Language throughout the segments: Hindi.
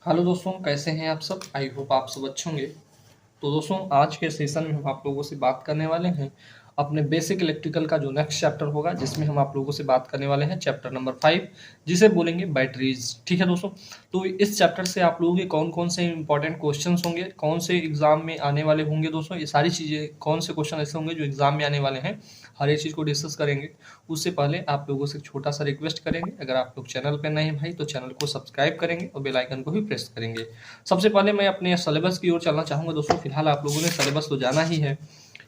हेलो दोस्तों, कैसे हैं आप सब। आई होप आप सब अच्छे होंगे। तो दोस्तों, आज के सेशन में हम आप लोगों से बात करने वाले हैं अपने बेसिक इलेक्ट्रिकल का जो नेक्स्ट चैप्टर होगा, जिसमें हम आप लोगों से बात करने वाले हैं चैप्टर नंबर 5, जिसे बोलेंगे बैटरीज। ठीक है दोस्तों। तो इस चैप्टर से आप लोगों के कौन कौन से इंपॉर्टेंट क्वेश्चंस होंगे, कौन से एग्जाम में आने वाले होंगे दोस्तों, ये सारी चीज़ें, कौन से क्वेश्चन ऐसे होंगे जो एग्जाम में आने वाले हैं, हर एक चीज़ को डिस्कस करेंगे। उससे पहले आप लोगों से एक छोटा सा रिक्वेस्ट करेंगे, अगर आप लोग चैनल पर नए हैं भाई तो चैनल को सब्सक्राइब करेंगे और बेल आइकन को भी प्रेस करेंगे। सबसे पहले मैं अपने सिलेबस की ओर चलना चाहूँगा दोस्तों। फिलहाल आप लोगों ने सिलेबस तो जाना ही है।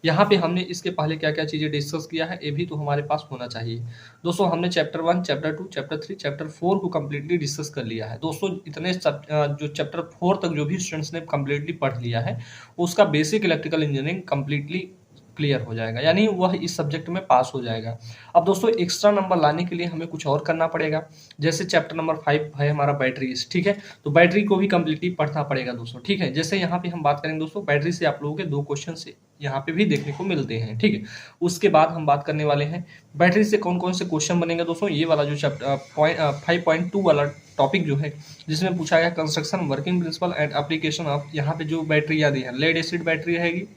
यहाँ पे हमने इसके पहले क्या क्या चीज़ें डिस्कस किया है, ये भी तो हमारे पास होना चाहिए। दोस्तों, हमने चैप्टर 1, चैप्टर 2, चैप्टर 3, चैप्टर 4 को कम्प्लीटली डिस्कस कर लिया है दोस्तों। इतने जो चैप्टर 4 तक जो भी स्टूडेंट्स ने कम्प्लीटली पढ़ लिया है, उसका basic electrical engineering completely clear हो जाएगा, यानी वह इस सब्जेक्ट में पास हो जाएगा। अब दोस्तों, एक्स्ट्रा नंबर लाने के लिए हमें कुछ और करना पड़ेगा। जैसे चैप्टर नंबर 5 है हमारा बैटरीज, ठीक है, तो बैटरी को भी कम्प्लीटली पढ़ना पड़ेगा दोस्तों। ठीक है, जैसे यहाँ पे हम बात करेंगे दोस्तों, बैटरी से आप लोगों के 2 क्वेश्चन से यहाँ पे भी देखने को मिलते हैं। ठीक है, उसके बाद हम बात करने वाले हैं बैटरी से कौन कौन से क्वेश्चन बनेंगे दोस्तों। ये वाला जो चैप्टर 5.2 वाला टॉपिक जो है, जिसमें पूछा गया construction, working principle and application of, यहाँ पे जो बैटरी दी है, लेड एसिड बैटरी रहेगी,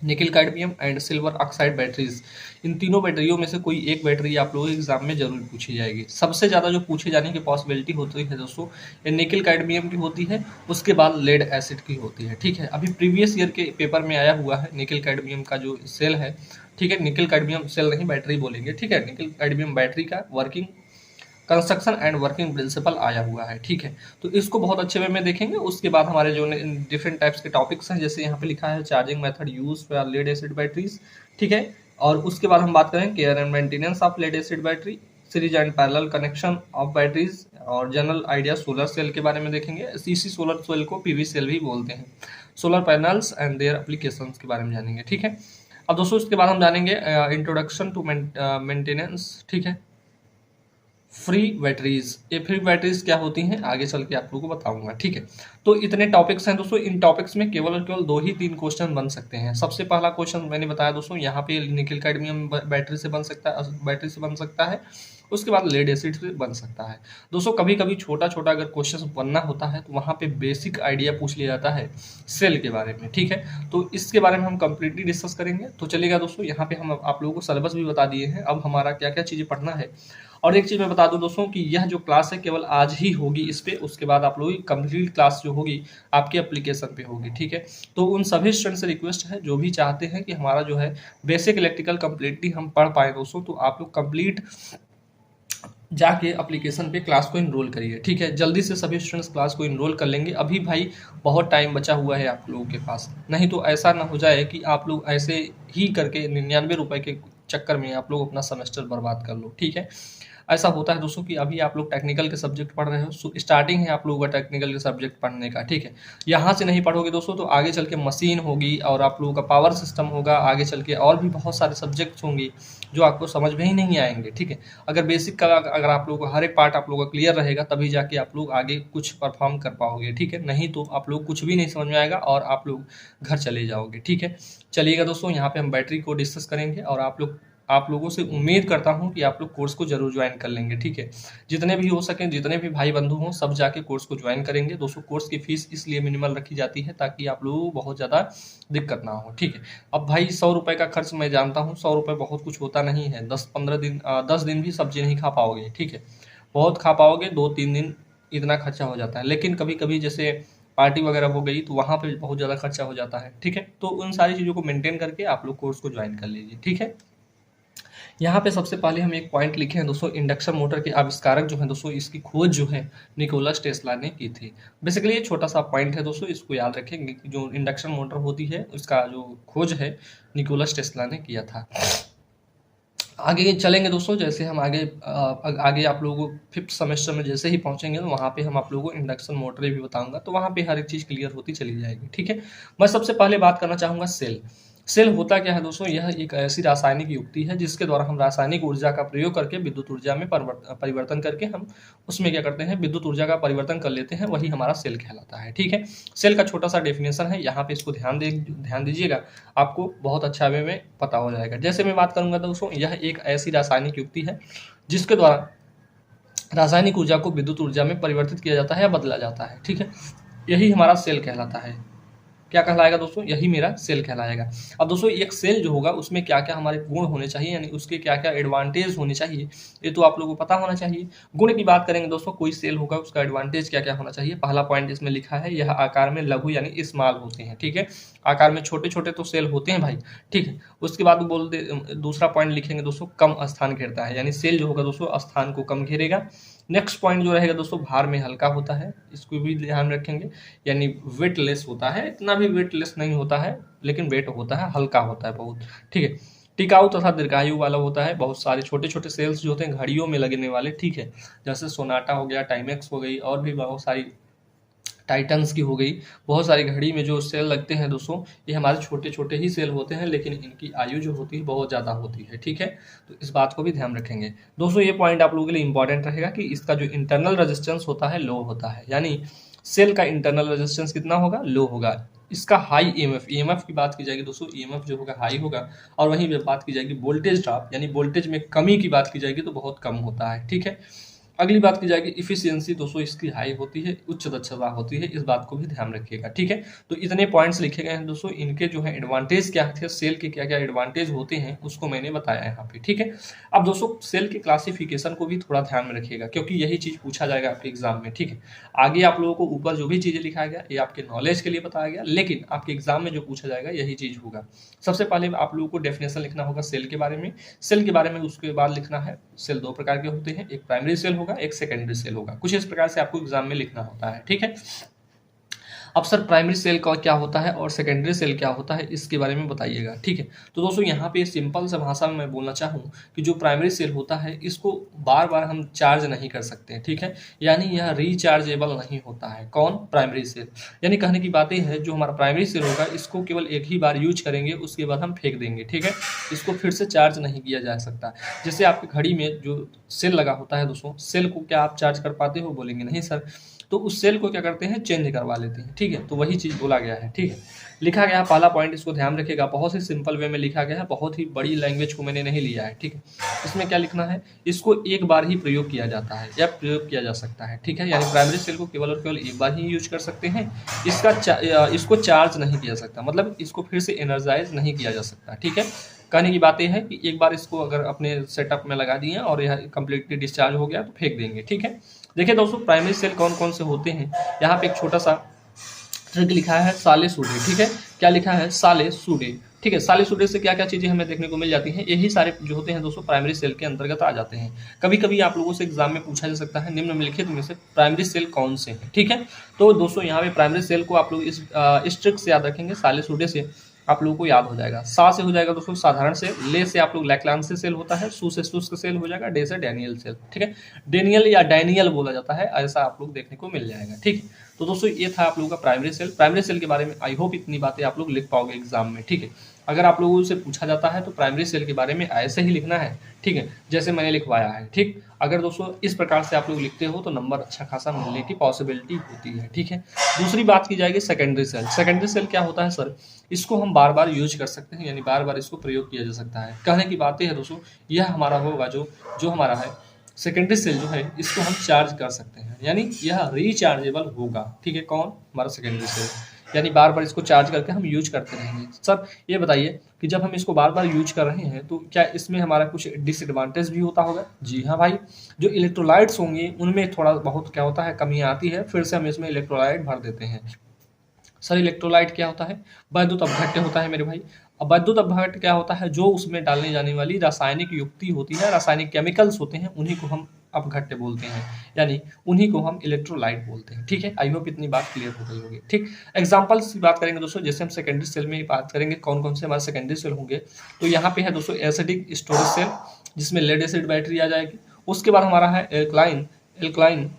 nickel cadmium and silver oxide batteries. इन तीनों बैटरियों में से कोई एक बैटरी आप लोगों के एग्जाम में जरूर पूछी जाएगी। सबसे ज़्यादा जो पूछे जाने की पॉसिबिलिटी होती है दोस्तों, ये निकल कैडमियम की होती है, उसके बाद लेड एसिड की होती है। ठीक है, अभी प्रीवियस ईयर के पेपर में आया हुआ है निकल कैडमियम का जो सेल है। ठीक है, निकल कैडमियम सेल नहीं, बैटरी बोलेंगे। ठीक है, निकल कैडमियम बैटरी का working construction and working principle आया हुआ है। ठीक है, तो इसको बहुत अच्छे वे में देखेंगे। उसके बाद हमारे जो डिफरेंट टाइप्स के टॉपिक्स हैं, जैसे यहाँ पे लिखा है charging method use for lead acid batteries. ठीक है, और उसके बाद हम बात करें care and maintenance of lead acid battery, series and parallel connection of batteries, और जनरल आइडिया सोलर सेल के बारे में देखेंगे। सीसी सोलर सेल को पीवी सेल भी बोलते हैं। Solar panels and their applications के बारे में जानेंगे। ठीक है, अब दोस्तों इसके बाद हम जानेंगे इंट्रोडक्शन टू मेंटेनेंस। ठीक है, फ्री बैटरीज, ये फ्री बैटरीज क्या होती हैं आगे चल के आप लोगों को बताऊंगा। ठीक है, तो इतने टॉपिक्स हैं दोस्तों। इन टॉपिक्स में केवल और केवल 2 ही 3 क्वेश्चन बन सकते हैं। सबसे पहला क्वेश्चन मैंने बताया दोस्तों, यहाँ पे निकल कैडमियम बैटरी से बन सकता है, बैटरी से बन सकता है। उसके बाद लेड एसिड से बन सकता है दोस्तों। कभी कभी छोटा छोटा अगर क्वेश्चन बनना होता है तो वहाँ पे बेसिक आइडिया पूछ लिया जाता है सेल के बारे में। ठीक है, तो इसके बारे में हम कंप्लीटली डिस्कस करेंगे। तो चलिएगा दोस्तों, यहाँ पे हम आप लोगों को सिलेबस भी बता दिए हैं, अब हमारा क्या क्या चीज़ें पढ़ना है। और एक चीज़ मैं बता दूं दोस्तों कि यह जो क्लास है केवल आज ही होगी इस पे, उसके बाद आप लोगों की कंप्लीट क्लास जो होगी आपकी एप्लीकेशन पे होगी। ठीक है, तो उन सभी स्टूडेंट से रिक्वेस्ट है जो भी चाहते हैं कि हमारा जो है बेसिक इलेक्ट्रिकल कंप्लीटली हम पढ़ पाए दोस्तों, तो आप लोग कंप्लीट जाके एप्लीकेशन पे क्लास को इनरोल करिए। ठीक है, जल्दी से सभी स्टूडेंट्स क्लास को इनरोल कर लेंगे। अभी भाई बहुत टाइम बचा हुआ है आप लोगों के पास, नहीं तो ऐसा ना हो जाए कि आप लोग ऐसे ही करके 99 रुपए के चक्कर में आप लोग अपना सेमेस्टर बर्बाद कर लो। ठीक है, ऐसा होता है दोस्तों कि अभी आप लोग टेक्निकल के सब्जेक्ट पढ़ रहे हो, स्टार्टिंग है आप लोगों का टेक्निकल के सब्जेक्ट पढ़ने का। ठीक है, यहाँ से नहीं पढ़ोगे दोस्तों तो आगे चल के मशीन होगी और आप लोगों का पावर सिस्टम होगा, आगे चल के और भी बहुत सारे सब्जेक्ट्स होंगे जो आपको समझ में ही नहीं आएंगे। ठीक है, अगर बेसिक का अगर आप लोगों का हर एक पार्ट आप लोगों का क्लियर रहेगा तभी जाके आप लोग आगे कुछ परफॉर्म कर पाओगे। ठीक है, नहीं तो आप लोग कुछ भी नहीं समझ में आएगा और आप लोग घर चले जाओगे। ठीक है, चलिएगा दोस्तों, यहाँ पे हम बैटरी को डिस्कस करेंगे और आप लोगों से उम्मीद करता हूं कि आप लोग कोर्स को जरूर ज्वाइन कर लेंगे। ठीक है, जितने भी हो सके, जितने भी भाई बंधु हों, सब जाके कोर्स को ज्वाइन करेंगे दोस्तों। कोर्स की फीस इसलिए मिनिमल रखी जाती है ताकि आप लोगों को बहुत ज़्यादा दिक्कत ना हो। ठीक है, अब भाई 100 रुपये का खर्च मैं जानता हूँ, 100 रुपये बहुत कुछ होता नहीं है। 10 दिन भी सब्जी नहीं खा पाओगे। ठीक है, बहुत खा पाओगे 2-3 दिन, इतना खर्चा हो जाता है। लेकिन कभी कभी जैसे पार्टी वगैरह हो गई तो वहाँ पे बहुत ज़्यादा खर्चा हो जाता है। ठीक है, तो उन सारी चीज़ों को मेंटेन करके आप लोग कोर्स को ज्वाइन कर लीजिए। ठीक है, यहाँ पे सबसे पहले हम एक पॉइंट लिखे हैं दोस्तों, इंडक्शन मोटर के आविष्कारक जो है दोस्तों, इसकी खोज जो है निकोलस टेस्ला ने की थी। बेसिकली ये छोटा सा पॉइंट है दोस्तों, इसको याद रखेंगे कि जो इंडक्शन मोटर होती है उसका जो खोज है निकोलस टेस्ला ने किया था। आगे चलेंगे दोस्तों, जैसे हम आगे आप लोगों को 5th सेमेस्टर में जैसे ही पहुंचेंगे तो वहाँ पे हम आप लोगों को इंडक्शन मोटर भी बताऊंगा, तो वहाँ पे हर एक चीज़ क्लियर होती चली जाएगी। ठीक है, मैं सबसे पहले बात करना चाहूँगा सेल। सेल होता क्या है दोस्तों, यह एक ऐसी रासायनिक युक्ति है जिसके द्वारा हम रासायनिक ऊर्जा का प्रयोग करके विद्युत ऊर्जा में परिवर्तन करके हम उसमें क्या करते हैं, विद्युत ऊर्जा का परिवर्तन कर लेते हैं, वही हमारा सेल कहलाता है। ठीक है, सेल का छोटा सा डेफिनेशन है, यहाँ पे इसको ध्यान दीजिएगा, आपको बहुत अच्छा वे में पता हो जाएगा। जैसे मैं बात करूंगा दोस्तों, यह एक ऐसी रासायनिक युक्ति है जिसके द्वारा रासायनिक ऊर्जा को विद्युत ऊर्जा में परिवर्तित किया जाता है या बदला जाता है। ठीक है, यही हमारा सेल कहलाता है। क्या कहलाएगा दोस्तों? यही मेरा सेल कहलाएगा। अब दोस्तों एक सेल जो होगा उसमें क्या क्या हमारे गुण होने चाहिए, यानी उसके क्या क्या एडवांटेज होने चाहिए, ये तो आप लोगों को पता होना चाहिए। गुण की बात करेंगे दोस्तों, कोई सेल होगा उसका एडवांटेज क्या क्या होना चाहिए। पहला पॉइंट इसमें लिखा है, यह आकार में लघु यानी स्मॉल होते हैं। ठीक है, आकार में छोटे छोटे तो सेल होते हैं भाई। ठीक है, उसके बाद बोल दे दूसरा पॉइंट लिखेंगे दोस्तों, कम स्थान घेरता है, यानी सेल जो होगा दोस्तों स्थान को कम घेरेगा। नेक्स्ट पॉइंट जो रहेगा दोस्तों, भार में हल्का होता है, इसको भी ध्यान रखेंगे, यानी वेटलेस होता है, इतना भी वेटलेस नहीं होता है लेकिन वेट होता है, हल्का होता है बहुत। ठीक है, टिकाऊ तथा दीर्घायु वाला होता है, बहुत सारे छोटे छोटे सेल्स जो होते हैं घड़ियों में लगने वाले। ठीक है, जैसे सोनाटा हो गया, टाइमेक्स हो गई, और भी बहुत सारी टाइटन्स की हो गई, बहुत सारी घड़ी में जो सेल लगते हैं दोस्तों, ये हमारे छोटे छोटे ही सेल होते हैं, लेकिन इनकी आयु जो होती है बहुत ज़्यादा होती है। ठीक है, तो इस बात को भी ध्यान रखेंगे दोस्तों। ये पॉइंट आप लोगों के लिए इंपॉर्टेंट रहेगा कि इसका जो इंटरनल रेजिस्टेंस होता है लो होता है, यानी सेल का इंटरनल रेजिस्टेंस कितना होगा? लो होगा। इसका हाई ईएमएफ की बात की जाएगी दोस्तों, ईएमएफ जो होगा हाई होगा। और वहीं पे बात की जाएगी वोल्टेज ड्रॉप, यानी वोल्टेज में कमी की बात की जाएगी तो बहुत कम होता है। ठीक है, अगली बात की जाएगी इफिशियंसी दोस्तों, इसकी हाई होती है, उच्च दक्षता होती है, इस बात को भी ध्यान रखिएगा। ठीक है, तो इतने पॉइंट्स लिखे गए हैं दोस्तों, इनके जो है एडवांटेज क्या थे, सेल के क्या क्या एडवांटेज होते हैं उसको मैंने बताया यहाँ पे। ठीक है, अब दोस्तों सेल के क्लासिफिकेशन को भी थोड़ा ध्यान में रखिएगा, क्योंकि यही चीज पूछा जाएगा आपके एग्जाम में। ठीक है, आगे आप लोगों को ऊपर जो भी चीजें लिखाया गया ये आपके नॉलेज के लिए बताया गया, लेकिन आपके एग्जाम में जो पूछा जाएगा यही चीज होगा। सबसे पहले आप लोगों को डेफिनेशन लिखना होगा सेल के बारे में, सेल के बारे में उसके बाद लिखना है सेल दो प्रकार के होते हैं, एक प्राइमरी सेल होगा, एक सेकेंडरी सेल होगा। कुछ इस प्रकार से आपको एग्जाम में लिखना होता है। ठीक है, अब सर प्राइमरी सेल का क्या होता है और सेकेंडरी सेल क्या होता है, इसके बारे में बताइएगा। ठीक है, तो दोस्तों यहाँ पे सिंपल सा भाषा में मैं बोलना चाहूँ कि जो प्राइमरी सेल होता है इसको बार बार हम चार्ज नहीं कर सकते हैं। ठीक है, यानी यह रिचार्जेबल नहीं होता है। कौन? Primary cell. यानी कहने की बात है, जो हमारा प्राइमरी सेल होगा इसको केवल एक ही बार यूज करेंगे, उसके बाद हम फेंक देंगे। ठीक है, इसको फिर से चार्ज नहीं किया जा सकता। जैसे आपकी घड़ी में जो सेल लगा होता है दोस्तों, सेल को क्या आप चार्ज कर पाते हो? बोलेंगे नहीं सर। तो उस सेल को क्या करते हैं? चेंज करवा लेते हैं। ठीक है, तो वही चीज़ बोला गया है। ठीक है, लिखा गया पहला पॉइंट, इसको ध्यान रखिएगा, बहुत ही सिंपल वे में लिखा गया है, बहुत ही बड़ी लैंग्वेज को मैंने नहीं लिया है। ठीक है, इसमें क्या लिखना है? इसको एक बार ही प्रयोग किया जाता है या प्रयोग किया जा सकता है। ठीक है, यानी प्राइमरी सेल को केवल और केवल एक बार ही यूज कर सकते हैं, इसको चार्ज नहीं किया जा सकता, मतलब इसको फिर से एनर्जाइज नहीं किया जा सकता। ठीक है, कहने की बात यह है कि एक बार इसको अगर अपने सेटअप में लगा दिए और यह कम्प्लीटली डिस्चार्ज हो गया तो फेंक देंगे। ठीक है, देखिए दोस्तों प्राइमरी सेल कौन कौन से होते हैं, यहाँ पे एक छोटा सा ट्रिक लिखा है, साले सूडे। ठीक है, क्या लिखा है? साले सूडे। ठीक है, साले सूडे से क्या क्या चीजें हमें देखने को मिल जाती हैं, यही सारे जो होते हैं दोस्तों प्राइमरी सेल के अंतर्गत आ जाते हैं। कभी कभी आप लोगों से एग्जाम में पूछा जा सकता है निम्नलिखित में से प्राइमरी सेल कौन से हैं। ठीक है, तो दोस्तों यहाँ पे प्राइमरी सेल को आप लोग इस ट्रिक से याद रखेंगे, साले सूडे से आप लोगों को याद हो जाएगा। सा से हो जाएगा दोस्तों साधारण सेल, ले से आप लोग लैक्लांसी सेल होता है, सू से शुष्क सेल हो जाएगा, डे से डैनियल सेल। ठीक है, डेनियल या डैनियल बोला जाता है, ऐसा आप लोग देखने को मिल जाएगा। ठीक है, तो दोस्तों ये था आप लोगों का प्राइमरी सेल। प्राइमरी सेल के बारे में आई होप इतनी बातें आप लोग लिख पाओगे एग्जाम में। ठीक है, अगर आप लोगों से पूछा जाता है तो प्राइमरी सेल के बारे में ऐसे ही लिखना है। ठीक है, जैसे मैंने लिखवाया है। ठीक, अगर दोस्तों इस प्रकार से आप लोग लिखते हो तो नंबर अच्छा खासा मिलने की पॉसिबिलिटी होती है। ठीक है, दूसरी बात की जाएगी सेकेंडरी सेल। सेकेंडरी सेल क्या होता है सर? इसको हम बार बार यूज कर सकते हैं, यानी बार बार इसको प्रयोग किया जा सकता है। कहने की बात है दोस्तों, यह हमारा होगा जो हमारा है सेकेंडरी सेल जो है, इसको हम चार्ज कर सकते हैं, यानी यह रिचार्जेबल होगा। ठीक है, कौन? हमारा सेकेंडरी सेल, यानी बार बार इसको चार्ज करके हम यूज करते रहेंगे। सर ये बताइए कि जब हम इसको बार बार यूज कर रहे हैं तो क्या इसमें हमारा कुछ डिसएडवांटेज भी होता होगा? जी हाँ भाई, जो इलेक्ट्रोलाइट्स होंगे उनमें थोड़ा बहुत क्या होता है, कमियाँ आती है, फिर से हम इसमें इलेक्ट्रोलाइट भर देते हैं। सर इलेक्ट्रोलाइट क्या होता है? वैद्युत अपघट्य होता है मेरे भाई। अब वैद्युत अपघट्य क्या होता है? जो उसमें डालने जाने वाली रासायनिक युक्ति होती है, रासायनिक केमिकल्स होते हैं, उन्हीं को हम अपघट्य बोलते हैं, यानी उन्हीं को हम इलेक्ट्रोलाइट बोलते हैं। ठीक है, आई होप इतनी बात क्लियर हो गई होगी। ठीक, एग्जांपल्स की बात करेंगे दोस्तों, जैसे हम सेकेंडरी सेल में बात करेंगे कौन कौन से हमारे सेकेंडरी सेल होंगे, तो यहाँ पे है दोस्तों एसिडिक स्टोरेज सेल, जिसमें लेड एसिड बैटरी आ जाएगी। उसके बाद हमारा है एल्कलाइन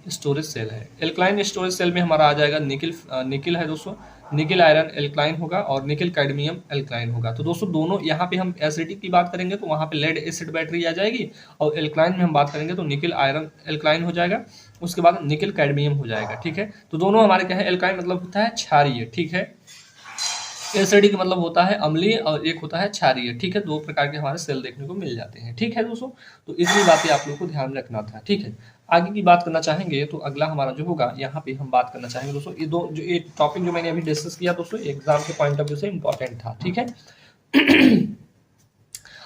स्टोरेज सेल है। एल्कलाइन स्टोरेज सेल में हमारा आ जाएगा निकिल है दोस्तों, निकिल आयरन एल्कलाइन होगा और निकिल कैडमियम एल्कलाइन होगा। तो दोस्तों दोनों, यहाँ पे हम एसिडिक की बात करेंगे तो वहाँ पे लेड एसिड बैटरी आ जाएगी, और एल्कलाइन में हम बात करेंगे तो निकिल आयरन एल्कलाइन हो जाएगा, उसके बाद निकिल कैडमियम हो जाएगा। ठीक है, तो दोनों हमारे क्या है, एल्कलाइन मतलब होता है क्षारीय। ठीक है, एसिडिक मतलब होता है अम्लीय और एक होता है क्षारीय। ठीक है, 2 प्रकार के हमारे सेल देखने को मिल जाते हैं। ठीक है दोस्तों, तो इतनी बातें आप लोग को ध्यान रखना था। ठीक है, आगे की बात करना चाहेंगे तो अगला हमारा जो होगा, यहाँ पे हम बात करना चाहेंगे दोस्तों, ये टॉपिक जो मैंने अभी डिस्कस किया दोस्तों, एग्जाम के पॉइंट ऑफ व्यू से इंपॉर्टेंट था। ठीक है।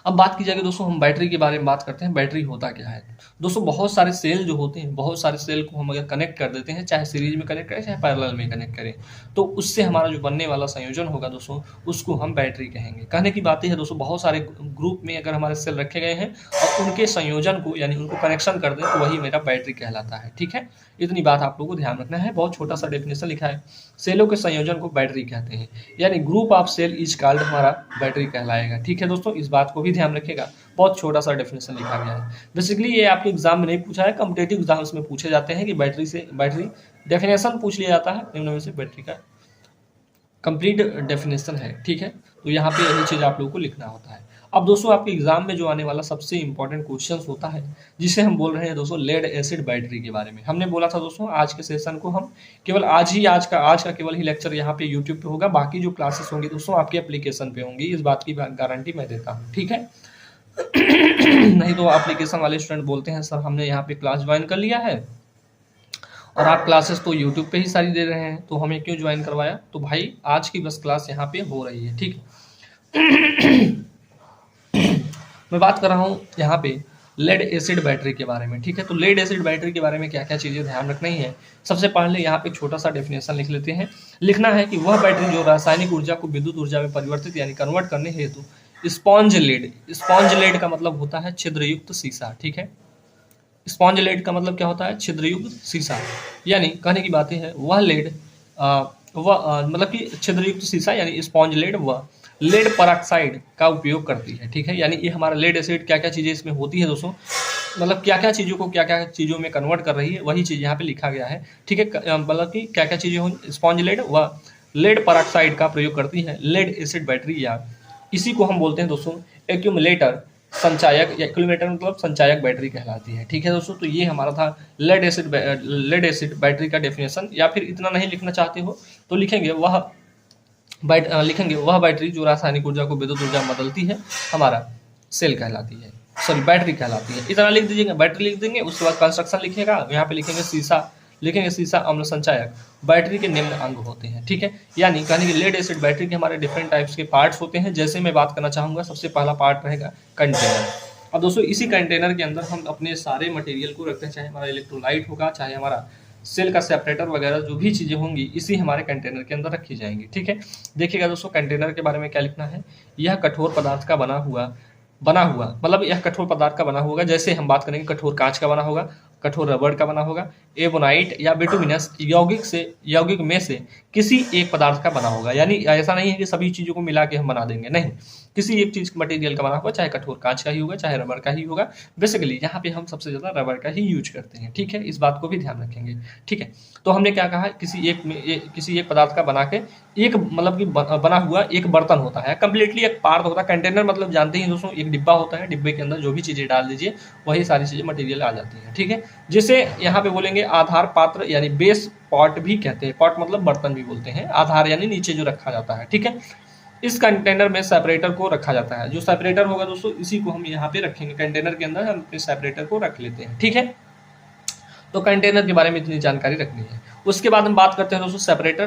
अब बात की जाएगी दोस्तों, हम बैटरी के बारे में बात करते हैं। बैटरी होता क्या है दोस्तों? बहुत सारे सेल जो होते हैं, बहुत सारे सेल को हम अगर कनेक्ट कर देते हैं, चाहे सीरीज में कनेक्ट करें चाहे पैरेलल में कनेक्ट करें, तो उससे हमारा जो बनने वाला संयोजन होगा दोस्तों, उसको हम बैटरी कहेंगे। कहने की बात है दोस्तों, बहुत सारे ग्रुप में अगर हमारे सेल रखे गए हैं और उनके संयोजन को यानी उनको कनेक्शन कर दें, तो वही मेरा बैटरी कहलाता है। ठीक है, इतनी बात आप लोगों को ध्यान रखना है। बहुत छोटा सा डेफिनेशन लिखा है, सेलों के संयोजन को बैटरी कहते हैं, यानी group of cell is called हमारा बैटरी कहलाएगा। ठीक है दोस्तों, इस बात को भी ध्यान रखिएगा। बहुत छोटा सा डेफिनेशन लिखा गया है। बेसिकली ये आपके एग्जाम में नहीं पूछा है, कॉम्पिटेटिव एग्जाम्स में पूछे जाते हैं कि बैटरी डेफिनेशन पूछ लिया जाता है, निम्न में से बैटरी का कंप्लीट डेफिनेशन है। ठीक है, तो यहाँ पे यही चीज आप लोगों को लिखना होता है। अब दोस्तों, आपके एग्जाम में जो आने वाला सबसे इंपॉर्टेंट क्वेश्चन होता है, जिसे हम बोल रहे हैं दोस्तों लेड एसिड बैटरी के बारे में। हमने बोला था दोस्तों, आज के सेशन को हम केवल आज का केवल ही लेक्चर यहाँ पे यूट्यूब पे होगा, बाकी जो क्लासेस होंगी दोस्तों आपके एप्लीकेशन पे होंगी, इस बात की गारंटी मैं देता हूँ। ठीक है, नहीं तो एप्लीकेशन वाले स्टूडेंट बोलते हैं सर हमने यहाँ पे क्लास ज्वाइन कर लिया है और आप क्लासेस तो यूट्यूब पे ही सारी दे रहे हैं, तो हमें क्यों ज्वाइन करवाया? तो भाई आज की बस क्लास यहाँ पे हो रही है। ठीक है, मैं बात कर रहा हूँ यहाँ पे लेड एसिड बैटरी के बारे में। ठीक है, तो लेड एसिड बैटरी के बारे में क्या क्या चीज़ें ध्यान रखनी है, सबसे पहले यहाँ पे छोटा सा डेफिनेशन लिख लेते हैं। लिखना है कि वह बैटरी जो रासायनिक ऊर्जा को विद्युत ऊर्जा में परिवर्तित यानी कन्वर्ट करने हेतु स्पॉन्ज लेड का मतलब होता है छिद्रयुक्त शीशा। ठीक है, स्पॉन्ज लेड का मतलब क्या होता है? छिद्रयुक्त शीशा। यानी कहने की बात है वह लेड मतलब कि छिद्रयुक्त शीशा यानी स्पॉन्ज लेड वह लेड परऑक्साइड का उपयोग करती है। ठीक है, यानी ये हमारा लेड एसिड क्या क्या चीज़ें इसमें होती है दोस्तों, मतलब क्या क्या चीज़ों को क्या क्या चीज़ों में कन्वर्ट कर रही है, वही चीज़ यहाँ पे लिखा गया है। ठीक है, मतलब कि क्या क्या चीज़ें हो, स्पॉन्ज लेड व लेड परऑक्साइड का प्रयोग करती है लेड एसिड बैटरी, या इसी को हम बोलते हैं दोस्तों एक्यूमुलेटर संचायक, या एक्यूमुलेटर मतलब संचायक बैटरी कहलाती है। ठीक है दोस्तों, तो ये हमारा था लेड एसिड बैटरी का डेफिनेशन। या फिर इतना नहीं लिखना चाहते हो तो लिखेंगे वह बैटरी जो रासायनिक ऊर्जा को विद्युत ऊर्जा में बदलती है, हमारा सेल कहलाती है, सॉरी बैटरी कहलाती है। इतना लिख दीजिएगा, बैटरी लिख देंगे, उसके बाद कंस्ट्रक्शन लिखिएगा, यहाँ पे लिखेंगे शीशा अम्ल संचायक बैटरी के निम्न अंग होते हैं। ठीक है, यानी कहने की लेड एसिड बैटरी के हमारे डिफरेंट टाइप्स के पार्ट्स होते हैं। जैसे मैं बात करना चाहूँगा, सबसे पहला पार्ट रहेगा कंटेनर। अब दोस्तों इसी कंटेनर के अंदर हम अपने सारे मटेरियल को रखते हैं, चाहे हमारा इलेक्ट्रोलाइट होगा, चाहे हमारा सेल का सेपरेटर वगैरह जो भी चीज़ें होंगी, इसी हमारे कंटेनर के अंदर रखी जाएंगी। ठीक है, देखिएगा दोस्तों कंटेनर के बारे में क्या लिखना है। यह कठोर पदार्थ का बना हुआ मतलब यह कठोर पदार्थ का बना होगा। जैसे हम बात करेंगे कठोर कांच का बना होगा, कठोर रबड़ का बना होगा, एबोनाइट या बिटुमिनस यौगिक में से किसी एक पदार्थ का बना होगा। यानी ऐसा नहीं है कि सभी चीज़ों को मिला के हम बना देंगे, नहीं, किसी एक चीज़ मटेरियल का बना होगा, चाहे कठोर कांच का ही होगा चाहे रबड़ का ही होगा। बेसिकली यहाँ पे हम सबसे ज़्यादा रबड़ का ही यूज करते हैं। ठीक है, इस बात को भी ध्यान रखेंगे। ठीक है, तो हमने क्या कहा, किसी एक पदार्थ का बना के एक मतलब कि बना हुआ एक बर्तन होता है, कंप्लीटली एक पार्ट होता है। कंटेनर मतलब जानते ही दोस्तों, एक डिब्बा होता है, डिब्बे के अंदर जो भी चीज़ें डाल दीजिए वही सारी चीज़ें मटेरियल आ जाती हैं। ठीक है, जिसे यहाँ पे बोलेंगे आधार पात्र यानी बेस पॉट भी कहते हैं। पॉट मतलब बर्तन भी बोलते हैं, आधार यानी नीचे जो रखा जाता है। ठीक है, इस कंटेनर में सेपरेटर को रखा जाता है। जो सेपरेटर होगा दोस्तों, इसी को हम यहाँ पे रखेंगे, कंटेनर के अंदर हम अपने सेपरेटर को रख लेते हैं। ठीक है, तो कंटेनर के बारे में इतनी जानकारी रखनी है। उसके बाद हम बात करते हैं दोस्तों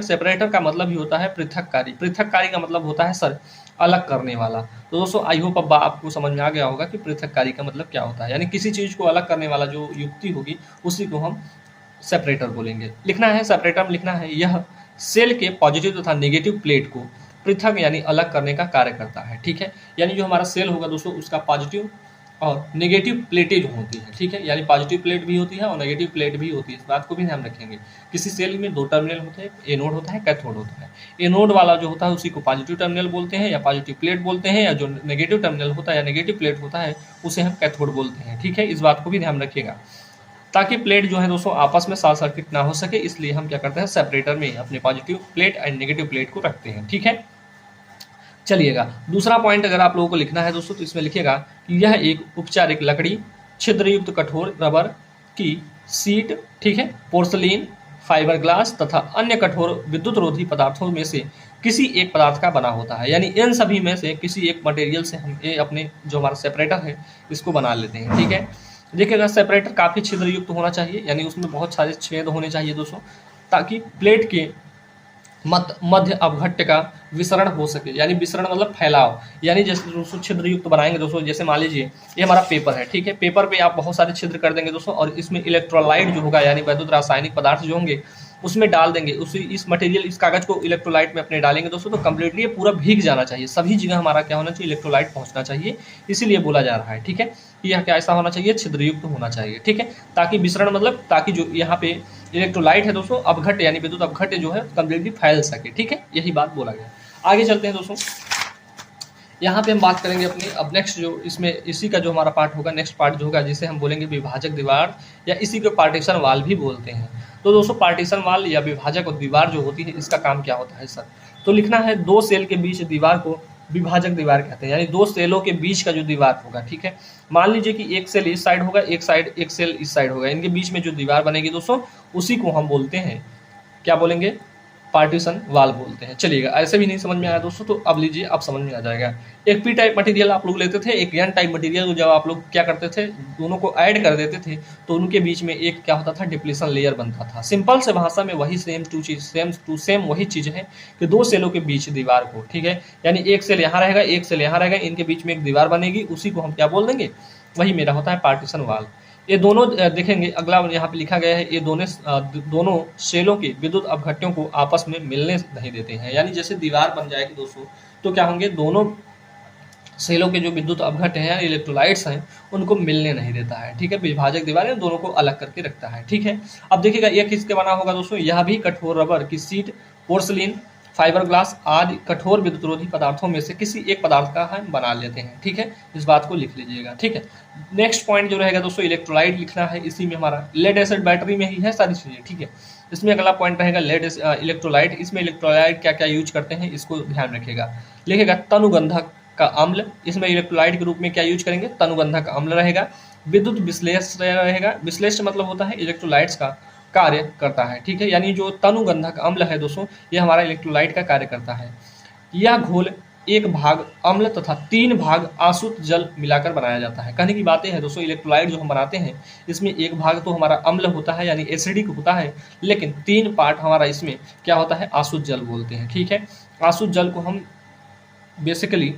सेपरेटर का मतलब ही होता है पृथककारी का मतलब होता है सर अलग करने वाला। तो दोस्तों आई होप अब आपको समझ में आ गया होगा कि पृथककारी का मतलब क्या होता है, यानी किसी चीज़ को अलग करने वाला जो युक्ति होगी उसी को हम सेपरेटर बोलेंगे। लिखना है सेपरेटर में लिखना है यह सेल के पॉजिटिव तथा नेगेटिव प्लेट को पृथक यानी अलग करने का कार्य करता है। ठीक है, यानी जो हमारा सेल होगा दोस्तों उसका पॉजिटिव और नेगेटिव प्लेटें जो होती है। ठीक है, यानी पॉजिटिव प्लेट भी होती है और नेगेटिव प्लेट भी होती है, इस बात को भी ध्यान रखेंगे। किसी सेल में 2 टर्मिनल होते हैं, एनोड होता है कैथोड होता है। एनोड वाला जो होता है उसी को पॉजिटिव टर्मिनल बोलते हैं या पॉजिटिव प्लेट बोलते हैं, या जो नेगेटिव टर्मिनल होता है या नेगेटिव प्लेट होता है उसे हम कैथोड बोलते हैं। ठीक है, इस बात को भी ध्यान रखिएगा, ताकि प्लेट जो है दोस्तों आपस में शॉर्ट सर्किट ना हो सके, इसलिए हम क्या करते हैं सेपरेटर में अपने positive plate and negative plate को रखते हैं। ठीक है, चलिएगा दूसरा पॉइंट अगर आप लोगों को लिखना है दोस्तों, तो इसमें लिखिएगा कि यह एक उपचारिक लकड़ी, छिद्रयुक्त कठोर रबर की शीट, ठीक है, पोर्सलिन, फाइबर ग्लास तथा अन्य कठोर विद्युत रोधी पदार्थों में से किसी एक पदार्थ का बना होता है। यानी इन सभी में से किसी एक मटेरियल से हम ये अपने जो हमारा सेपरेटर है इसको बना लेते हैं। ठीक है, देखिएगा सेपरेटर काफ़ी छिद्र युक्त होना चाहिए, यानी उसमें बहुत सारे छेद होने चाहिए दोस्तों, ताकि प्लेट के मध्य अवघट्ट का विसरण हो सके। यानी विसरण मतलब फैलाव, यानी जैसे दोस्तों छिद्र युक्त बनाएंगे दोस्तों, जैसे मान लीजिए ये हमारा पेपर है, ठीक है, पेपर पे आप बहुत सारे छिद्र कर देंगे दोस्तों, और इसमें इलेक्ट्रोलाइट जो होगा यानी वैद्युत रासायनिक पदार्थ जो होंगे उसमें डाल देंगे, उसी इस मटेरियल इस कागज को इलेक्ट्रोलाइट में अपने डालेंगे दोस्तों, तो कम्प्लीटली ये पूरा भीग जाना चाहिए, सभी जगह हमारा क्या होना चाहिए, इलेक्ट्रोलाइट पहुंचना चाहिए, इसीलिए बोला जा रहा है। ठीक है, कि यह क्या ऐसा होना चाहिए, छिद्रयुक्त होना चाहिए। ठीक है, ताकि विसरण मतलब ताकि जो यहाँ पे इलेक्ट्रोलाइट है दोस्तों अवघट यानी विद्युत अवघट जो है कम्प्लीटली फैल सके। ठीक है, यही बात बोला गया। आगे चलते हैं दोस्तों, यहाँ पे हम बात करेंगे अपनी अब नेक्स्ट जो इसमें इसी का जो हमारा पार्ट होगा, नेक्स्ट पार्ट जो होगा जिसे हम बोलेंगे विभाजक दीवार या इसी को पार्टीशन वाल भी बोलते हैं। तो दोस्तों पार्टीशन वाल या विभाजक दीवार जो होती है इसका काम क्या होता है सर, तो लिखना है दो सेल के बीच दीवार को विभाजक दीवार कहते हैं, यानी दो सेलों के बीच का जो दीवार होगा। ठीक है, मान लीजिए कि एक सेल इस साइड होगा, एक सेल इस साइड होगा, इनके बीच में जो दीवार बनेगी दोस्तों उसी को हम बोलते हैं, क्या बोलेंगे, पार्टीशन वाल बोलते हैं। चलिएगा, ऐसे भी नहीं समझ में आया दोस्तों, तो अब लीजिए अब समझ में आ जाएगा। एक पी टाइप मटेरियल आप लोग लेते थे, एक एन टाइप मटेरियल, जब आप लोग क्या करते थे दोनों को ऐड कर देते थे तो उनके बीच में एक क्या होता था, डिप्लीशन लेयर बनता था। सिंपल से भाषा में वही सेम टू सेम वही चीज़ है कि दो सेलों के बीच दीवार को, ठीक है, यानी एक सेल यहाँ रहेगा एक सेल यहाँ रहेगा, इनके बीच में एक दीवार बनेगी, उसी को हम क्या बोल देंगे, वही मेरा होता है पार्टीशन वाल। ये दोनों देखेंगे अगला यहाँ पे लिखा गया है, ये दोनों सेलों के विद्युत अवघट्टों को आपस में मिलने नहीं देते हैं। यानी जैसे दीवार बन जाएगी दोस्तों तो क्या होंगे, दोनों सेलों के जो विद्युत अवघट्ट हैं इलेक्ट्रोलाइट्स हैं उनको मिलने नहीं देता है। ठीक है, विभाजक दीवार है दोनों को अलग करके रखता है। ठीक है, अब देखिएगा यह किसके बना होगा दोस्तों, यह भी कठोर रबर की सीट, पोर्सलिन, फाइबर ग्लास आदि कठोर विद्युतरोधी पदार्थों में से किसी एक पदार्थ का हम बना लेते हैं। ठीक है, इस बात को लिख लीजिएगा। ठीक है, नेक्स्ट पॉइंट जो रहेगा दोस्तों इलेक्ट्रोलाइट लिखना है, इसी में हमारा लेड एसिड बैटरी में ही है सारी चीजें। ठीक है, इसमें अगला पॉइंट रहेगा लेड इलेक्ट्रोलाइट। इसमें इलेक्ट्रोलाइट क्या क्या यूज करते हैं इसको ध्यान रखिएगा। लिखेगा तनुगंधक का अम्ल, इसमें इलेक्ट्रोलाइट के रूप में क्या यूज करेंगे, तनुगंधक अम्ल रहेगा। विद्युत विश्लेष रहेगा, विश्लेष मतलब होता है इलेक्ट्रोलाइट्स का कार्य करता है। ठीक है, यानी जो तनुगंधक अम्ल है दोस्तों ये हमारा इलेक्ट्रोलाइट का कार्य करता है। यह घोल एक भाग अम्ल तथा 3 भाग आसुत जल मिलाकर बनाया जाता है। कहने की बातें है दोस्तों, इलेक्ट्रोलाइट जो हम बनाते हैं इसमें एक भाग तो हमारा अम्ल होता है यानी एसिडिक होता है, लेकिन 3 पार्ट हमारा इसमें क्या होता है, आसुत जल बोलते हैं। ठीक है, आसुत जल को हम बेसिकली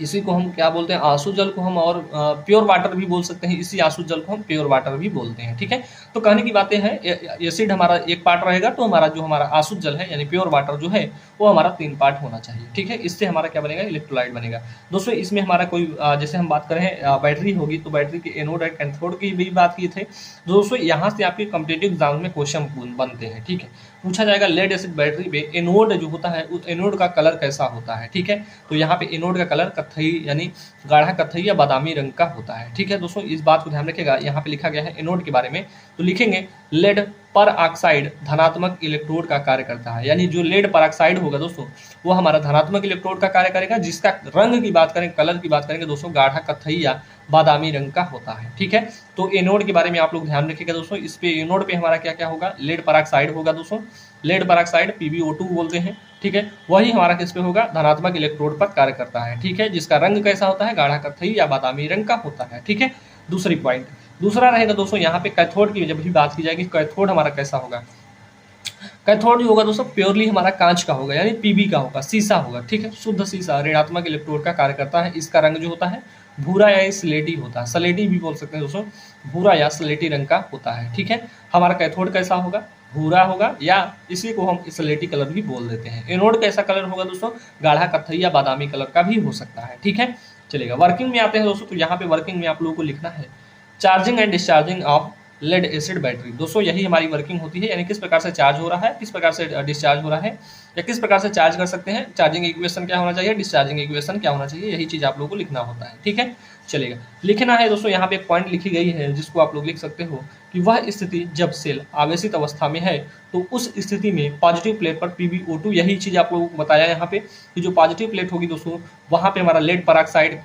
इसी को हम क्या बोलते हैं, आंसू जल को हम और प्योर वाटर भी बोल सकते हैं, इसी आंसू जल को हम प्योर वाटर भी बोलते हैं। ठीक है, तो कहने की बातें हैं एसिड हमारा एक पार्ट रहेगा तो हमारा जो हमारा आंसू जल है यानी प्योर वाटर जो है वो हमारा 3 पार्ट होना चाहिए। ठीक है, इससे हमारा क्या बनेगा, इलेक्ट्रोलाइट बनेगा। दोस्तों इसमें हमारा कोई जैसे हम बात करें बैटरी होगी तो बैटरी के एनोड और कैथोड की भी बात की थे दोस्तों, यहाँ से आपके कॉम्पिटिटिव एग्जाम में क्वेश्चन बनते हैं। ठीक है, पूछा जाएगा लेड एसिड बैटरी पे एनोड जो होता है उस एनोड का कलर कैसा होता है। ठीक है, तो यहाँ पे एनोड का कलर कत्थई यानी गाढ़ा कत्थई या बादामी रंग का होता है। ठीक है दोस्तों, इस बात को ध्यान रखिएगा। यहाँ पे लिखा गया है एनोड के बारे में, तो लिखेंगे लेड पर ऑक्साइड धनात्मक इलेक्ट्रोड का कार्य करता है। यानी जो लेड पर ऑक्साइड होगा दोस्तों वो हमारा धनात्मक इलेक्ट्रोड का कार्य करेगा, जिसका रंग की बात करें, कलर की बात करेंगे दोस्तों गाढ़ा कत्थई या बादामी रंग का होता है। ठीक है, तो एनोड के बारे में आप लोग ध्यान रखिएगा दोस्तों। इस पे एनोड पे हमारा क्या क्या होगा, लेड पर ऑक्साइड होगा दोस्तों, लेड पर ऑक्साइड PbO2 बोलते हैं। ठीक है, वही हमारा किस पे होगा, धनात्मक इलेक्ट्रोड पर कार्य करता है। ठीक है, जिसका रंग कैसा होता है, गाढ़ा कत्थई या बादामी रंग का होता है। ठीक है, दूसरी पॉइंट दूसरा रहेगा दोस्तों, यहाँ पे कैथोड की जब भी बात की जाएगी, कैथोड हमारा कैसा होगा, कैथोड जो होगा दोस्तों प्योरली हमारा कांच का होगा यानी PB का होगा, शीशा होगा। ठीक है, शुद्ध शीशा ऋणात्मक इलेक्ट्रोड का कार्य करता है। इसका रंग जो होता है भूरा या स्लेटी होता है, स्लेटी भी बोल सकते हैं दोस्तों, भूरा या स्लेटी रंग का होता है। ठीक है, हमारा कैथोड कैसा होगा, भूरा होगा या इसी को हम स्लेटी कलर भी बोल देते हैं। एनोड कैसा कलर होगा दोस्तों, गाढ़ा कत्थई या बादामी कलर का भी हो सकता है। ठीक है, चलेगा वर्किंग में आते हैं दोस्तों, तो यहाँ पे वर्किंग में आप लोगों को लिखना है charging and discharging of lead acid battery. दोस्तों यही हमारी वर्किंग होती है, यानी किस प्रकार से चार्ज हो रहा है, किस प्रकार से डिस्चार्ज हो रहा है, या किस प्रकार से चार्ज कर सकते हैं, चार्जिंग इक्वेशन क्या होना चाहिए, डिस्चार्जिंग इक्वेशन क्या होना चाहिए, यही चीज आप लोगों को लिखना होता है। ठीक है, चलेगा लिखना है दोस्तों, यहाँ पे एक पॉइंट लिखी गई है जिसको आप लोग लिख सकते हो कि वह स्थिति जब सेल आवेशित अवस्था में है तो उस स्थिति में पॉजिटिव प्लेट पर PbO2, यही चीज आप लोगों को बताया यहाँ पे कि जो पॉजिटिव प्लेट होगी दोस्तों वहाँ पे हमारा लेड परऑक्साइड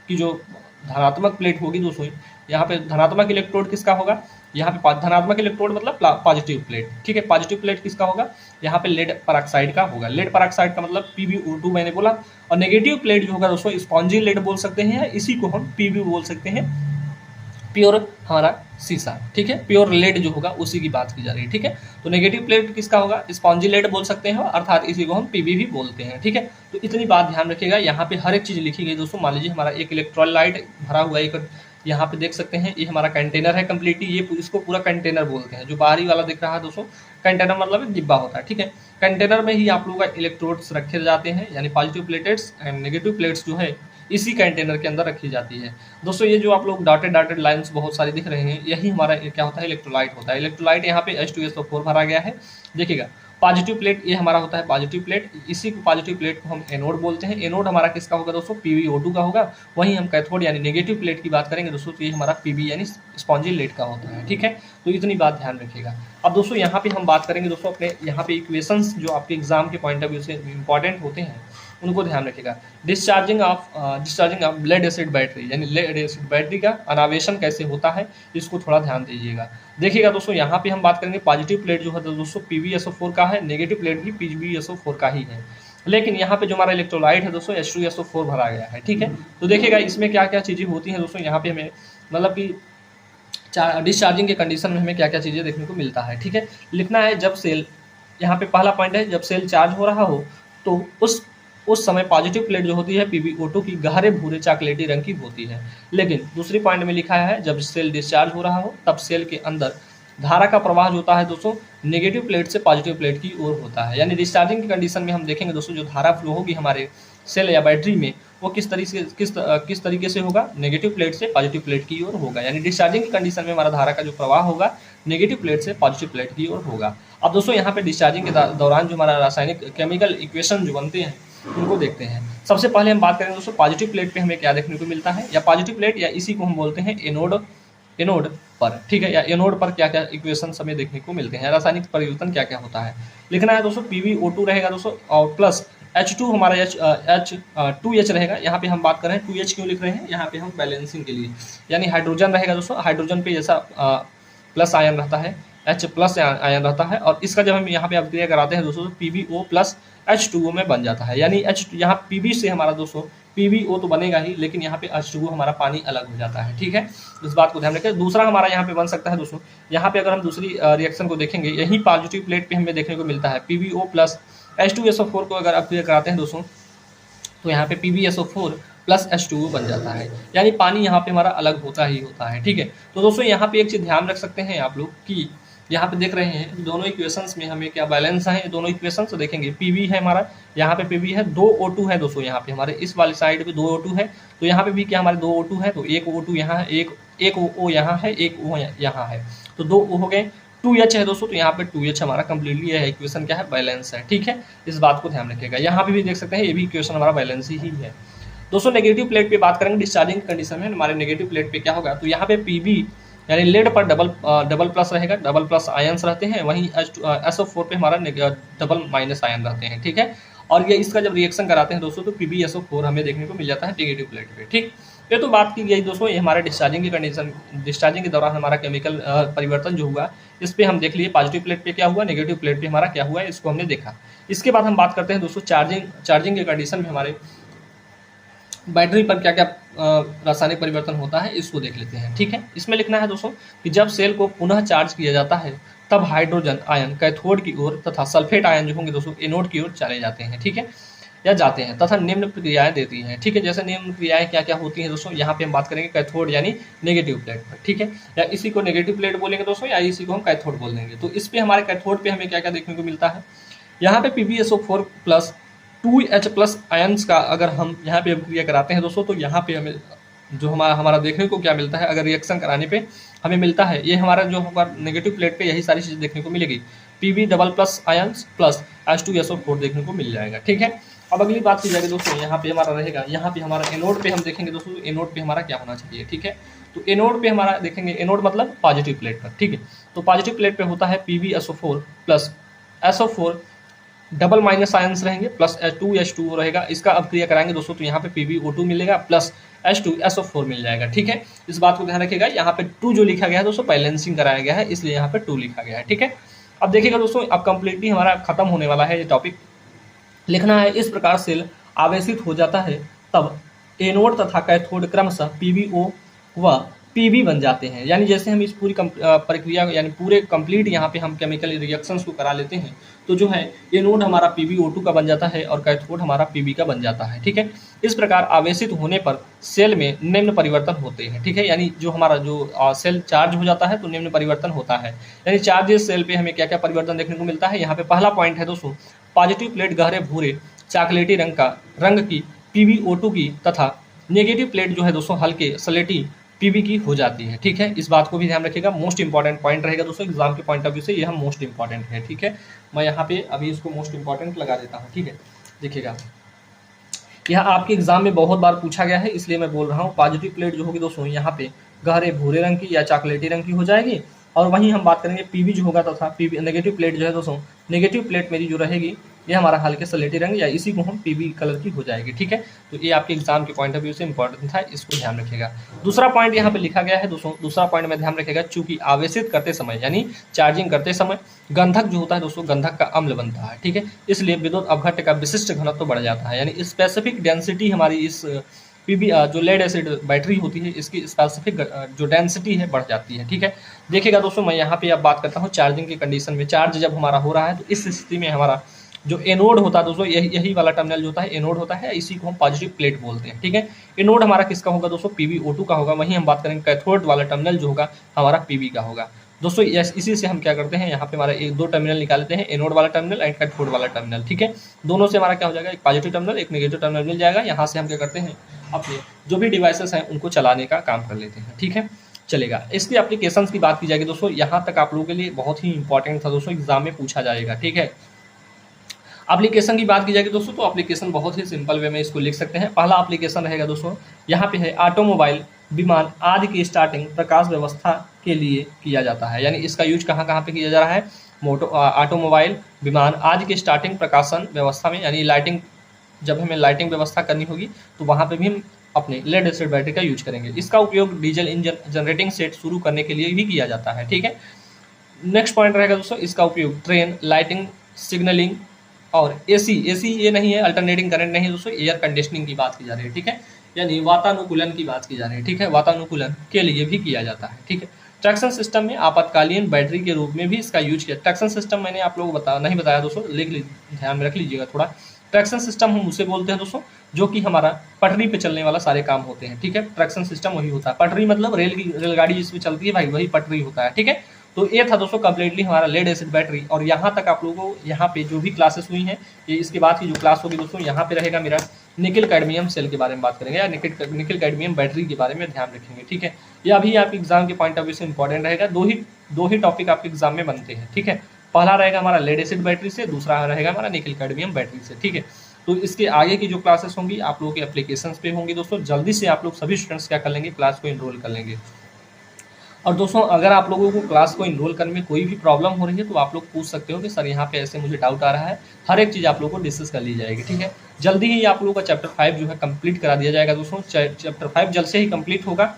की जो धनात्मक प्लेट होगी दोस्तों, यहाँ पे धनात्मक इलेक्ट्रोड किसका होगा, यहाँ पे धनात्मक इलेक्ट्रोड मतलब पॉजिटिव प्लेट, ठीक है। पॉजिटिव प्लेट किसका होगा, यहाँ पे लेड परऑक्साइड का होगा। लेड परऑक्साइड का मतलब PbO2 मैंने बोला। और नेगेटिव प्लेट जो होगा दोस्तों स्पॉन्जी लेड बोल सकते हैं, इसी को हम PB बोल सकते हैं, प्योर हमारा शीशा, ठीक है। प्योर लेड जो होगा उसी की बात की जा रही है, ठीक है। तो नेगेटिव प्लेट किसका होगा, स्पॉन्जी लेड बोल सकते हैं, अर्थात इसी को हम PB भी बोलते हैं, ठीक है। तो इतनी बात ध्यान रखिएगा, यहाँ पे हर एक चीज लिखी गई दोस्तों। मान लीजिए हमारा एक इलेक्ट्रोलाइट भरा हुआ, एक यहाँ पे देख सकते हैं, ये हमारा कंटेनर है कंप्लीटली, ये इसको पूरा कंटेनर बोलते हैं। जो बाहरी वाला दिख रहा है दोस्तों, कंटेनर मतलब एक डिब्बा होता है, ठीक है। कंटेनर में ही आप लोगों का इलेक्ट्रोड्स रखे जाते हैं, यानी positive plates and negative plates जो है इसी कंटेनर के अंदर रखी जाती है दोस्तों। ये जो आप लोग डॉटेड डॉटेड लाइंस बहुत सारी दिख रहे हैं, यही हमारा क्या होता है, इलेक्ट्रोलाइट होता है। इलेक्ट्रोलाइट यहाँ पे H2SO4 भरा गया है, देखिएगा। पॉजिटिव प्लेट ये हमारा होता है पॉजिटिव प्लेट, इसी पॉजिटिव प्लेट को हम एनोड बोलते हैं। एनोड हमारा किसका होगा दोस्तों, PbO2 का होगा। वहीं हम कैथोड यानी नेगेटिव प्लेट की बात करेंगे दोस्तों, तो ये हमारा PB यानी स्पॉन्जी लेड का होता है, ठीक है। तो इतनी बात ध्यान रखिएगा। अब दोस्तों यहाँ पे हम बात करेंगे दोस्तों अपने यहाँ पे इक्वेशंस जो आपके एग्जाम के पॉइंट ऑफ व्यू से इंपॉर्टेंट होते हैं, उनको ध्यान रखिएगा। Discharging of lead acid battery, यानी लेड एसिड बैटरी का अनावेशन कैसे होता है, इसको थोड़ा ध्यान दीजिएगा। देखिएगा दोस्तों, यहाँ पे हम बात करेंगे पॉजिटिव प्लेट जो है दोस्तों PbSO4 का है, नेगेटिव प्लेट भी PbSO4 का ही है। लेकिन यहाँ पे जो हमारा इलेक्ट्रोलाइट है दोस्तों H2SO4 भरा गया है, ठीक है। तो देखिएगा इसमें क्या क्या चीज़ें होती हैं दोस्तों, यहाँ पे हमें मतलब कि डिस्चार्जिंग के कंडीशन में हमें क्या क्या चीज़ें देखने को मिलता है, ठीक है। लिखना है जब सेल, यहाँ पे पहला पॉइंट है, जब सेल चार्ज हो रहा हो तो उस समय पॉजिटिव प्लेट जो होती है PbO2 की गहरे भूरे चॉकलेटी रंग की होती है। लेकिन दूसरी पॉइंट में लिखा है जब सेल डिस्चार्ज हो रहा हो तब सेल के अंदर धारा का प्रवाह जो होता है दोस्तों नेगेटिव प्लेट से पॉजिटिव प्लेट की ओर होता है। यानी डिस्चार्जिंग की कंडीशन में हम देखेंगे दोस्तों, जो धारा फ्लो होगी हमारे सेल या बैटरी में, वो किस तरीके से होगा, नेगेटिव प्लेट से पॉजिटिव प्लेट की ओर होगा। यानी डिस्चार्जिंग की कंडीशन में हमारा धारा का जो प्रवाह होगा नेगेटिव प्लेट से पॉजिटिव प्लेट की ओर होगा। अब दोस्तों यहाँ पे डिस्चार्जिंग के दौरान जो हमारा रासायनिक केमिकल इक्वेशन जो बनते हैं उनको देखते हैं। सबसे पहले हम बात करेंगे दोस्तों पॉजिटिव प्लेट पे हमें क्या देखने को मिलता है, या पॉजिटिव प्लेट या इसी को हम बोलते हैं एनोड पर, ठीक है। या एनोड पर क्या क्या इक्वेशन हमें देखने को मिलते हैं, रासायनिक परिवर्तन क्या क्या होता है। लिखना है दोस्तों PbO2 रहेगा दोस्तों, और प्लस H2 हमारा H2H रहेगा। यहाँ पे हम बात कर रहे हैं 2H क्यों लिख रहे हैं, यहाँ पे हम बैलेंसिंग के लिए, यानी हाइड्रोजन रहेगा दोस्तों। हाइड्रोजन पे जैसा प्लस आयन रहता है, H प्लस आयन रहता है, और इसका जब हम यहाँ पे अभिक्रिया कराते हैं दोस्तों तो PbO प्लस H2O में बन जाता है। यानी यहाँ PB से हमारा दोस्तों PbO तो बनेगा ही, लेकिन यहाँ पे H2O हमारा पानी अलग हो जाता है, ठीक है। इस बात को ध्यान रखें। दूसरा हमारा यहाँ पे बन सकता है दोस्तों, यहाँ पे अगर हम दूसरी रिएक्शन को देखेंगे, यही पॉजिटिव प्लेट पे हमें देखने को मिलता है PbO प्लस H2SO4 को अगर अभिक्रिया कराते हैं दोस्तों तो यहाँ पे PbSO4 प्लस H2O बन जाता है, यानी पानी यहाँ पे हमारा अलग होता ही होता है, ठीक है। तो दोस्तों यहाँ पे एक चीज़ ध्यान रख सकते हैं आप लोग कि यहाँ पे देख रहे हैं दोनों इक्वेशंस में हमें क्या बैलेंस है, दोनों इक्वेशंस तो देखेंगे PB है हमारा, यहाँ पे PB है, 2 O2 है दोस्तों, यहाँ पे हमारे इस वाली साइड पे 2 O2 है, तो यहाँ पे भी क्या हमारे 2 O2 है, तो एक O2 यहाँ है, एक O यहाँ है, एक O यहाँ है, तो 2 O हो गए। 2H है दोस्तों, तो यहाँ पे 2H हमारा कंप्लीटली यह इक्वेशन क्या है, बैलेंस है, ठीक है। इस बात को ध्यान रखिएगा। यहाँ पे भी देख सकते हैं ये भी इक्वेशन हमारा बैलेंस ही है दोस्तों। नेगेटिव प्लेट पे बात करेंगे, डिस्चार्जिंग कंडीशन में हमारे नेगेटिव प्लेट पे क्या होगा, तो यहाँ पे PB यानी लेड पर डबल प्लस रहेगा, डबल प्लस आयंस रहते हैं, वहीं SO4 पे हमारा डबल माइनस आयन रहते हैं, ठीक है। और ये इसका जब रिएक्शन कराते हैं दोस्तों तो PbSO4 हमें देखने को मिल जाता है नेगेटिव प्लेट पे, ठीक। ये तो बात की गई दोस्तों, ये हमारे डिस्चार्जिंग की कंडीशन, डिस्चार्जिंग के दौरान हमारा केमिकल परिवर्तन जो हुआ इस पे हम देख लिए, पॉजिटिव प्लेट पे क्या हुआ, नेगेटिव प्लेट पे हमारा क्या हुआ, इसको हमने देखा। इसके बाद हम बात करते हैं दोस्तों चार्जिंग के कंडीशन में हमारे बैटरी पर क्या क्या रासायनिक परिवर्तन होता है, इसको देख लेते हैं, ठीक है। इसमें लिखना है दोस्तों कि जब सेल को पुनः चार्ज किया जाता है तब हाइड्रोजन आयन कैथोड की ओर तथा सल्फेट आयन जो होंगे दोस्तों एनोड की ओर चले जाते हैं, ठीक है, या जाते हैं, तथा निम्न क्रियाएं देती हैं, ठीक है। जैसे निम्न क्रियाएं क्या क्या होती हैं दोस्तों, यहाँ पे हम बात करेंगे कैथोड यानी नेगेटिव प्लेट पर, ठीक है, या इसी को नेगेटिव प्लेट बोलेंगे दोस्तों, या इसी को हम कैथोड बोल देंगे। तो इस पे हमारे कैथोड पे हमें क्या क्या देखने को मिलता है, यहाँ पे PbSO4 plus 2H plus ions का अगर हम यहाँ पे अभिक्रिया कराते हैं दोस्तों, तो यहाँ पे हमें जो हमारा देखने को क्या मिलता है, अगर रिएक्शन कराने पे हमें मिलता है, ये हमारा जो हमारा नेगेटिव प्लेट पे यही सारी चीज़ें देखने को मिलेगी, PB double plus ions plus H2SO4 देखने को मिल जाएगा, ठीक है। अब अगली बात की जाएगी दोस्तों, यहाँ पे हमारा रहेगा, यहाँ पे हमारा एनोड पे हम देखेंगे दोस्तों, एनोड पे हमारा क्या होना चाहिए, ठीक है। तो एनोड पे हमारा देखेंगे, एनोड मतलब पॉजिटिव प्लेट पर, ठीक है। तो पॉजिटिव प्लेट पे होता है PbSO4 plus SO4 double minus ions रहेंगे प्लस H2 रहेगा। इसका अब क्रिया कराएंगे दोस्तों तो यहाँ पे PbO2 मिलेगा प्लस H2SO4 मिल जाएगा। ठीक है, इस बात को ध्यान रखिएगा। यहाँ पे 2 जो लिखा गया है दोस्तों बैलेंसिंग कराया गया है, इसलिए यहाँ पे 2 लिखा गया है। ठीक है, अब देखिएगा दोस्तों, अब कंप्लीटली हमारा खत्म होने वाला है ये टॉपिक। लिखना है इस प्रकार सेल आवेशित हो जाता है तब एनोड तथा कैथोड क्रमशः PbO व Pb बन जाते हैं। यानी जैसे हम इस पूरी प्रक्रिया यानी पूरे कंप्लीट यहाँ पे हम केमिकल रिएक्शंस को करा लेते हैं तो जो है एनोड हमारा PbO2 का बन जाता है और कैथोड हमारा Pb का बन जाता है। ठीक है, इस प्रकार आवेशित होने पर सेल में निम्न परिवर्तन होते हैं। ठीक है, यानी जो हमारा जो सेल चार्ज हो जाता है तो निम्न परिवर्तन होता है। यानी चार्जेस सेल पे हमें क्या क्या परिवर्तन देखने को मिलता है। यहाँ पे पहला पॉइंट है दोस्तों, पॉजिटिव प्लेट गहरे भूरे चॉकलेटी रंग की PbO2 की तथा नेगेटिव प्लेट जो है दोस्तों हल्के स्लेटी Pb की हो जाती है। ठीक है, इस बात को भी ध्यान रखिएगा, मोस्ट इंपॉर्टेंट पॉइंट रहेगा दोस्तों एग्जाम के पॉइंट ऑफ व्यू से, यह मोस्ट इंपॉर्टेंट है। ठीक है, मैं यहाँ पे अभी इसको मोस्ट इंपॉर्टेंट लगा देता हूँ। ठीक है, देखिएगा यह आपके एग्जाम में बहुत बार पूछा गया है, इसलिए मैं बोल रहा हूँ। पॉजिटिव प्लेट जो होगी दोस्तों यहाँ पे गहरे भूरे रंग की या चॉकलेटी रंग की हो जाएगी, और वहीं हम बात करेंगे Pb जो होगा तथा Pb नेगेटिव प्लेट जो है दोस्तों, नेगेटिव प्लेट मेरी जो रहेगी ये हमारा हल्के स्लेटी रंग या इसी को हम Pb कलर की हो जाएगी। ठीक है, तो ये आपके एग्जाम के पॉइंट ऑफ व्यू से इंपॉर्टेंट था, इसको ध्यान रखिएगा। दूसरा पॉइंट यहाँ पे लिखा गया है दोस्तों, दूसरा पॉइंट में ध्यान रखिएगा, चूंकि आवेशित करते समय यानी चार्जिंग करते समय गंधक जो होता है दोस्तों गंधक का अम्ल बनता है। ठीक है, इसलिए विद्युत अपघट्य का विशिष्ट घनत्व बढ़ जाता है, यानी स्पेसिफिक डेंसिटी हमारी इस Pb जो लेड एसिड बैटरी होती है इसकी स्पेसिफिक जो डेंसिटी है बढ़ जाती है। ठीक है, देखिएगा दोस्तों, मैं यहाँ पे अब बात करता हूँ चार्जिंग की कंडीशन में। चार्ज जब हमारा हो रहा है तो इस स्थिति में हमारा जो एनोड होता है दोस्तों, यही वाला टर्मिनल जो होता है एनोड होता है, इसी को हम पॉजिटिव प्लेट बोलते हैं। ठीक है, एनोड हमारा किसका होगा दोस्तों, PbO2 का होगा। वहीं हम बात करेंगे कैथोड वाला टर्मिनल जो होगा हमारा Pb का होगा। दोस्तों इसी से हम क्या करते हैं, यहाँ पे हमारा एक दो टर्मिनल निकालते हैं, एनोड वाला टर्मिनल एंड कैथोड वाला टर्मिनल। ठीक है, दोनों से हमारा क्या हो जाएगा, एक पॉजिटिव टर्मिनल एक नेगेटिव टर्मिनल मिल जाएगा। यहाँ से हम क्या करते हैं, अपने जो भी डिवाइसेस हैं उनको चलाने का काम कर लेते हैं। ठीक है, चलेगा। इसकी एप्लीकेशंस की बात की जाएगी दोस्तों, यहाँ तक आप लोगों के लिए बहुत ही इंपॉर्टेंट था दोस्तों, एग्जाम में पूछा जाएगा। ठीक है, एप्लीकेशन की बात की जाएगी दोस्तों तो एप्लीकेशन बहुत ही सिंपल वे में इसको लिख सकते हैं। पहला एप्लीकेशन रहेगा दोस्तों, यहाँ पे है ऑटोमोबाइल विमान आदि की स्टार्टिंग प्रकाश व्यवस्था के लिए किया जाता है। यानी इसका यूज कहाँ कहाँ पे किया जा रहा है, ऑटोमोबाइल विमान आदि के स्टार्टिंग प्रकाशन व्यवस्था में, यानी लाइटिंग, जब हमें लाइटिंग व्यवस्था करनी होगी तो वहाँ पे भी हम अपने लेड एसिड बैटरी का यूज करेंगे। इसका उपयोग डीजल इंजन जनरेटिंग सेट शुरू करने के लिए भी किया जाता है। ठीक है, नेक्स्ट पॉइंट रहेगा दोस्तों, इसका उपयोग ट्रेन लाइटिंग सिग्नलिंग और एसी ये नहीं है, अल्टरनेटिंग करंट नहीं है दोस्तों, एयर कंडीशनिंग की बात की जा रही है। ठीक है, यानी वातानुकूलन की बात की जा रही है। ठीक है, वातानुकूलन के लिए भी किया जाता है। ठीक है, ट्रैक्शन सिस्टम में आपातकालीन बैटरी के रूप में भी इसका यूज किया। ट्रैक्शन सिस्टम मैंने आप लोगों को नहीं बताया दोस्तों, ध्यान में रख लीजिएगा थोड़ा। ट्रैक्शन सिस्टम हम उसे बोलते हैं दोस्तों जो कि हमारा पटरी पे चलने वाला सारे काम होते हैं। ठीक है, ट्रैक्शन सिस्टम वही होता है, पटरी मतलब रेलगाड़ी जिसमें चलती है भाई वही पटरी होता है। ठीक है, तो ये था दोस्तों कम्प्लीटली हमारा लेड एसिड बैटरी। और यहाँ तक आप लोगों को यहाँ पे जो भी क्लासेस हुई हैं, ये इसके बाद की जो क्लास होगी दोस्तों, यहाँ पे रहेगा मेरा निकल कैडमियम सेल के बारे में बात करेंगे या निकल कैडमियम बैटरी के बारे में ध्यान रखेंगे। ठीक है, ये अभी आपके एग्जाम के पॉइंट ऑफ व्यू से इंपॉर्टेंट रहेगा। दो ही टॉपिक आपके एग्जाम में बनते हैं। ठीक है, पहला रहेगा हमारा लेड एसिड बैटरी से, दूसरा रहेगा हमारा निकल कैडमियम बैटरी से। ठीक है, तो इसके आगे की जो क्लासेस होंगी आप लोगों के एप्लीकेशंस पे होंगी दोस्तों। जल्दी से आप लोग सभी स्टूडेंट्स क्या कर लेंगे, क्लास को इनरोल कर लेंगे। और दोस्तों अगर आप लोगों को क्लास को इनरोल करने में कोई भी प्रॉब्लम हो रही है तो आप लोग पूछ सकते हो कि सर यहाँ पे ऐसे मुझे डाउट आ रहा है। हर एक चीज़ आप लोगों को डिस्कस कर ली जाएगी। ठीक है, जल्दी ही आप लोगों का चैप्टर 5 जो है कंप्लीट करा दिया जाएगा दोस्तों। चैप्टर 5 जल्द से ही कंप्लीट होगा।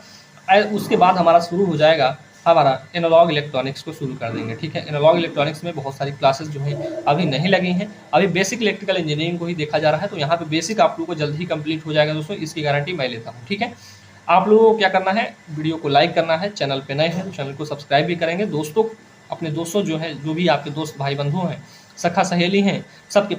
उसके बाद हमारा शुरू हो जाएगा हमारा एनालॉग इलेक्ट्रॉनिक्स को शुरू कर देंगे। ठीक है, एनालॉग इलेक्ट्रॉनिक्स में बहुत सारी क्लासेस जो है अभी नहीं लगी हैं, अभी बेसिक इलेक्ट्रिकल इंजीनियरिंग को ही देखा जा रहा है। तो यहाँ पे बेसिक आप लोगों को जल्द ही कंप्लीट हो जाएगा दोस्तों, इसकी गारंटी मैं लेता हूँ। ठीक है, आप लोगों को क्या करना है, वीडियो को लाइक करना है, चैनल पे नए हैं तो चैनल को सब्सक्राइब भी करेंगे। दोस्तों अपने दोस्तों जो है, जो भी आपके दोस्त भाई बंधु हैं, सखा सहेली हैं, सबके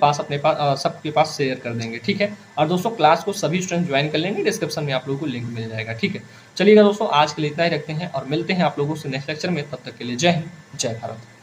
पास शेयर कर देंगे। ठीक है, और दोस्तों क्लास को सभी स्टूडेंट ज्वाइन कर लेंगे, डिस्क्रिप्शन में आप लोगों को लिंक मिल जाएगा। ठीक है, चलिएगा दोस्तों आज के लिए इतना ही रखते हैं और मिलते हैं आप लोगों से नेक्स्ट लेक्चर में। तब तक के लिए जय हिंद, जय भारत।